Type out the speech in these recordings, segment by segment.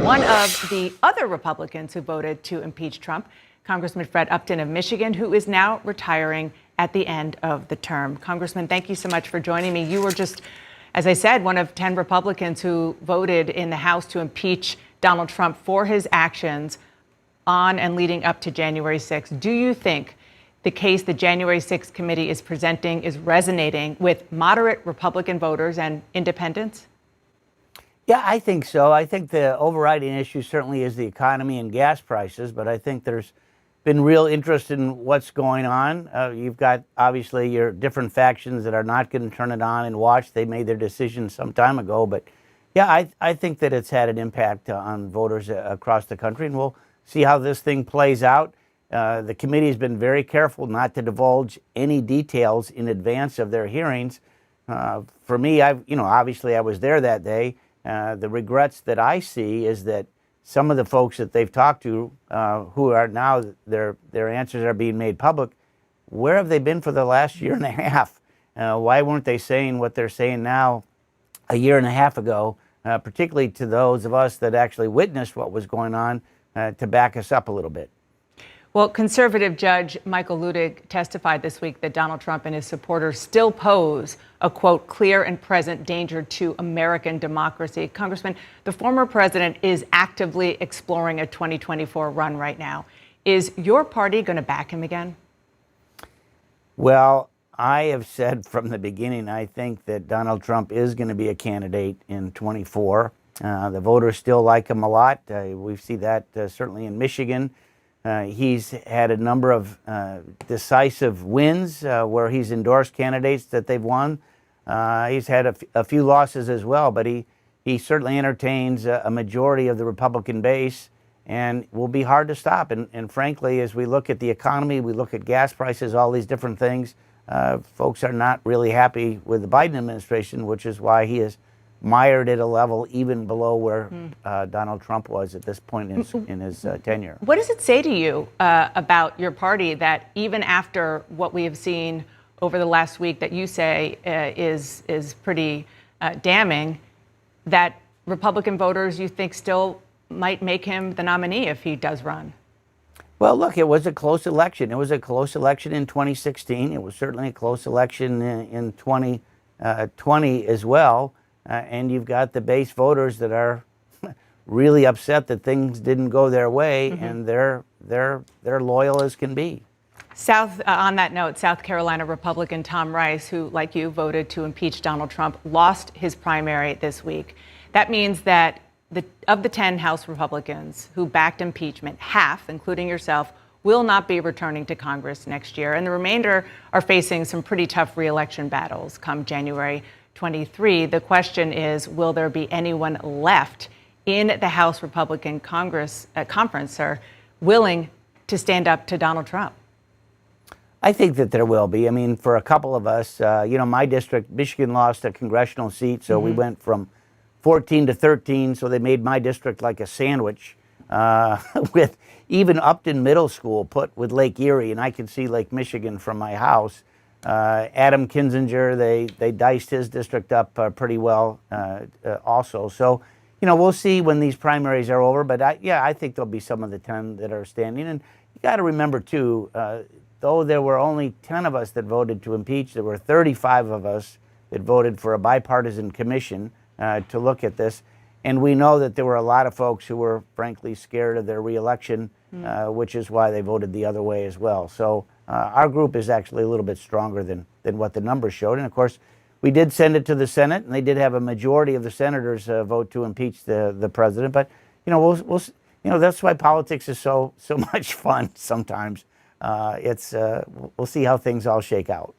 One of the other Republicans who voted to impeach Trump, Congressman Fred Upton of Michigan, who is now retiring at the end of the term. Congressman, thank you so much for joining me. You were just, as I said, one of 10 Republicans who voted in the House to impeach Donald Trump for his actions on and leading up to January 6th. Do you think the case the January 6th committee is presenting is resonating with moderate Republican voters and independents? Yeah, I think so. I think the overriding issue certainly is the economy and gas prices, but I think there's been real interest in what's going on. You've got obviously your different factions that are not going to turn it on and watch. They made their decision some time ago, but yeah, I think that it's had an impact on voters across the country, and we'll see how this thing plays out. The committee has been very careful not to divulge any details in advance of their hearings. For me, obviously I was there that day. The regrets that I see is that some of the folks that they've talked to, who are now their answers are being made public, where have they been for the last year and a half? Why weren't they saying what they're saying now a year and a half ago, particularly to those of us that actually witnessed what was going on, to back us up a little bit? Well, conservative Judge Michael Luttig testified this week that Donald Trump and his supporters still pose a, quote, clear and present danger to American democracy. Congressman, the former president is actively exploring a 2024 run right now. Is your party going to back him again? Well, I have said from the beginning, I think that Donald Trump is going to be a candidate in 24. The voters still like him a lot. We see that certainly in Michigan. He's had a number of decisive wins where he's endorsed candidates that they've won. He's had a few losses as well, but he certainly entertains a majority of the Republican base and will be hard to stop. And frankly, as we look at the economy, we look at gas prices, all these different things, folks are not really happy with the Biden administration, which is why he is mired at a level even below where Donald Trump was at this point in his tenure. What does it say to you about your party that even after what we have seen over the last week that you say is pretty damning, that Republican voters you think still might make him the nominee if he does run? Well, look, it was a close election. It was a close election in 2016. It was certainly a close election in 2020 as well. And you've got the base voters that are really upset that things didn't go their way, and they're loyal as can be. On that note, South Carolina Republican Tom Rice, who, like you, voted to impeach Donald Trump, lost his primary this week. That means that of the 10 House Republicans who backed impeachment, half, including yourself, will not be returning to Congress next year, and the remainder are facing some pretty tough re-election battles come January 23. The question is, will there be anyone left in the House Republican Conference, willing to stand up to Donald Trump? I think that there will be. I mean, for a couple of us, my district, Michigan lost a congressional seat, so we went from 14 to 13, so they made my district like a sandwich, with even Upton Middle School put with Lake Erie, and I can see Lake Michigan from my house. Adam Kinzinger, they diced his district up pretty well also. So, we'll see when these primaries are over. But I think there'll be some of the 10 that are standing. And you got to remember, too, though there were only 10 of us that voted to impeach, there were 35 of us that voted for a bipartisan commission to look at this. And we know that there were a lot of folks who were, frankly, scared of their reelection, which is why they voted the other way as well. So our group is actually a little bit stronger than what the numbers showed. And, of course, we did send it to the Senate, and they did have a majority of the senators vote to impeach the president. But, that's why politics is so much fun sometimes. We'll see how things all shake out.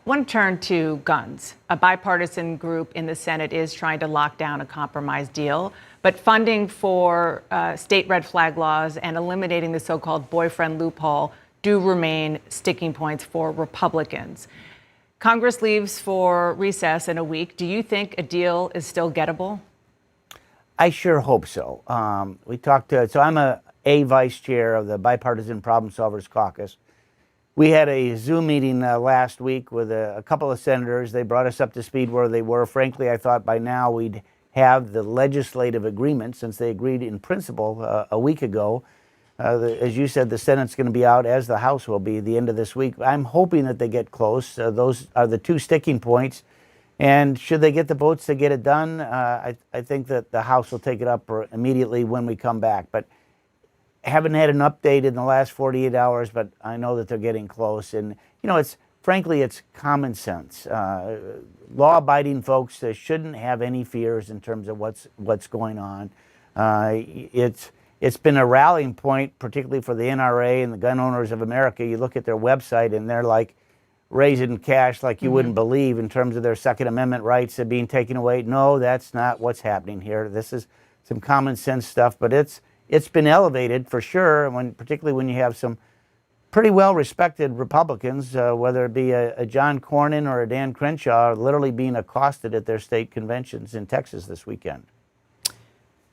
Want to turn to guns. A bipartisan group in the Senate is trying to lock down a compromise deal, but funding for state red flag laws and eliminating the so-called boyfriend loophole do remain sticking points for Republicans. Congress leaves for recess in a week. Do you think a deal is still gettable? I sure hope so. So I'm a vice chair of the Bipartisan Problem Solvers Caucus. We had a Zoom meeting last week with a couple of senators. They brought us up to speed where they were. Frankly, I thought by now we'd have the legislative agreement, since they agreed in principle a week ago. As you said, the Senate's going to be out, as the House will be, the end of this week. I'm hoping that they get close. Those are the two sticking points. And should they get the votes to get it done, I think that the House will take it up immediately when we come back. But haven't had an update in the last 48 hours, but I know that they're getting close. And, you know, frankly, it's common sense. Law-abiding folks shouldn't have any fears in terms of what's going on. It's been a rallying point, particularly for the NRA and the Gun Owners of America. You look at their website, and they're like raising cash like you wouldn't believe in terms of their Second Amendment rights being taken away. No, that's not what's happening here. This is some common sense stuff, but it's been elevated for sure, particularly when you have some pretty well-respected Republicans, whether it be a John Cornyn or a Dan Crenshaw, literally being accosted at their state conventions in Texas this weekend.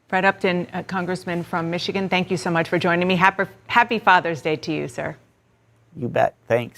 Fred Upton, Congressman from Michigan, thank you so much for joining me. Happy Father's Day to you, sir. You bet. Thanks.